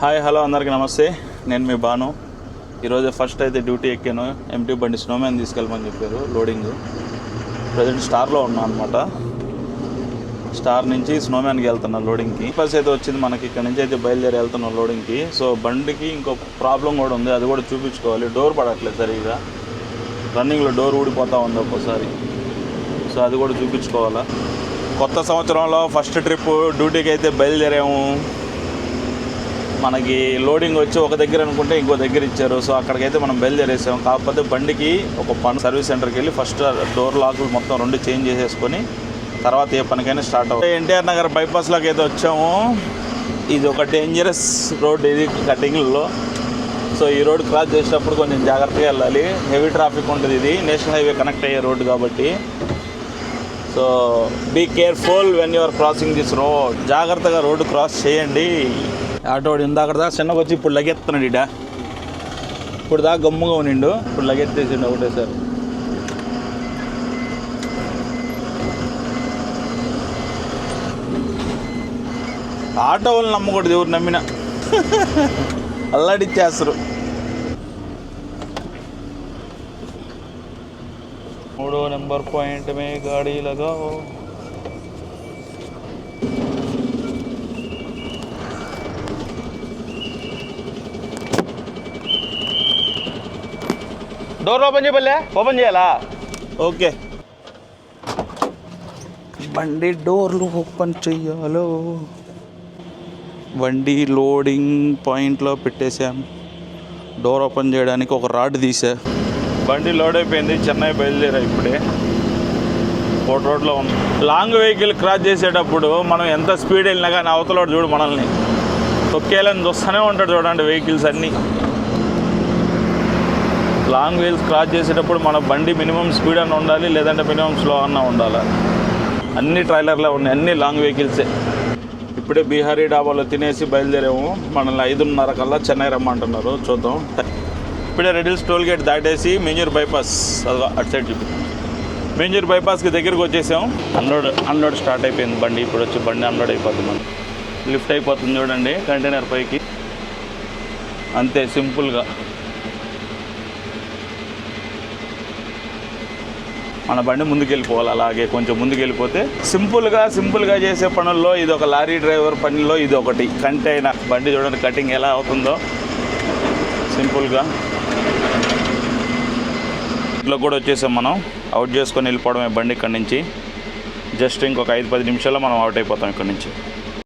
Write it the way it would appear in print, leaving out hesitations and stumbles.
Hi hello అందరికీ నమస్తే. నేను మీ బాను. ఈరోజు ఫస్ట్ అయితే డ్యూటీ ఎక్కాను. ఎంటీ బండి స్నోమ్యాన్ తీసుకెళ్ళమని చెప్పారు. లోడింగ్ ప్రజెంట్ స్టార్లో ఉన్నా అనమాట. స్టార్ నుంచి స్నోమ్యాన్కి వెళ్తున్నా లోడింగ్కి. బస్ అయితే వచ్చింది మనకి. ఇక్కడ నుంచి అయితే బయలుదేరి వెళ్తున్నాం లోడింగ్కి. సో బండికి ఇంకో ప్రాబ్లం కూడా ఉంది, అది కూడా చూపించుకోవాలి. డోర్ పడట్లేదు సరిగ్గా, రన్నింగ్లో డోర్ ఊడిపోతూ ఉంది ఒక్కోసారి. సో అది కూడా చూపించుకోవాలా. కొత్త సంవత్సరంలో ఫస్ట్ ట్రిప్ డ్యూటీకి అయితే బయలుదేరాము. మనకి లోడింగ్ వచ్చి ఒక దగ్గర అనుకుంటే ఇంకో దగ్గర ఇచ్చారు. సో అక్కడికైతే మనం బయలుదేరేసాము. కాకపోతే బండికి ఒక పని సర్వీస్ సెంటర్కి వెళ్ళి ఫస్ట్ డోర్ లాకులు మొత్తం 2 చేంజ్ చేసేసుకొని తర్వాత ఏ పనికైనా స్టార్ట్ అవుతుంది. ఎన్టీఆర్ నగర్ బైపాస్లోకి అయితే వచ్చాము. ఇది ఒక డేంజరస్ రోడ్, ఇది కటింగ్లో. సో ఈ రోడ్ క్రాస్ చేసేటప్పుడు కొంచెం జాగ్రత్తగా వెళ్ళాలి. హెవీ ట్రాఫిక్ ఉంటుంది. ఇది నేషనల్ హైవే కనెక్ట్ అయ్యే రోడ్డు కాబట్టి so be careful when you're crossing this road. జాగ్రత్తగా రోడ్డు క్రాస్ చేయండి. ఆటోడు ఇందాక దాకా చిన్నగా వచ్చి ఇప్పుడు లగెత్తున్నాడు. ఇడా ఇప్పుడు దాకా గమ్ముగా ఉనిండు, ఇప్పుడు లగెత్తేసిండు ఒకటేసారి. ఆటో వాళ్ళని నమ్మకూడదు, ఎవరు నమ్మినా అల్లాడిచ్చేస్తారు. 3వ number point may గాడీ లగాओ. Door open చేయబల్లే, open చేయాలా? ఓకే, బండి డోర్లు ఓపెన్ చెయ్యాలో. బండి లోడింగ్ పాయింట్లో పెట్టేశాం. డోర్ ఓపెన్ చేయడానికి ఒక రాడ్ తీసా. బండి లోడ్ అయిపోయింది. చెన్నై బయలుదేరా ఇప్పుడే. కోట్ రోడ్లో ఉంది. లాంగ్ వెహికల్ క్రాస్ చేసేటప్పుడు మనం ఎంత స్పీడ్ వెళ్ళినా కానీ అవతలోడు చూడు మనల్ని తొక్కేయాలని చూస్తూనే ఉంటాడు. చూడండి వెహికల్స్ అన్నీ. లాంగ్ వెహికల్స్ క్రాస్ చేసేటప్పుడు మన బండి మినిమం స్పీడ్ అన్న ఉండాలి, లేదంటే మినిమం స్లో అన్న ఉండాలి. అన్ని ట్రైలర్లే ఉన్నాయి, అన్ని లాంగ్ వెహికల్సే. ఇప్పుడే బీహారీ డాబాలో తినేసి బయలుదేరాము. మనల్ని 5:30 కల్లా చెన్నై రమ్మంటున్నారు. చూద్దాం. ఇప్పుడే రెడిల్స్ టోల్ గేట్ దాటేసి మేంజూర్ బైపాస్, అదిగో అటు సైడ్ చూపి, మేంజూర్ బైపాస్కి దగ్గరికి వచ్చేసాం. అన్లోడ్ స్టార్ట్ అయిపోయింది బండి. ఇప్పుడు వచ్చి బండి అన్లోడ్ అయిపోతుంది. మనం లిఫ్ట్ అయిపోతుంది చూడండి కంటైనర్ పైకి. అంతే సింపుల్గా మన బండి ముందుకెళ్ళిపోవాలి. అలాగే కొంచెం ముందుకెళ్ళిపోతే సింపుల్గా చేసే పనుల్లో ఇది ఒక లారీ డ్రైవర్ పనిలో ఇది ఒకటి. కంటైనర్ బండి చూడండి కటింగ్ ఎలా అవుతుందో సింపుల్గా. ఇట్లా కూడా వచ్చేసాం మనం. అవుట్ చేసుకొని వెళ్ళిపోవడమే బండి ఇక్కడి నుంచి. జస్ట్ ఇంకొక 5-10 నిమిషాల్లో మనం అవుట్ అయిపోతాం ఇక్కడి నుంచి.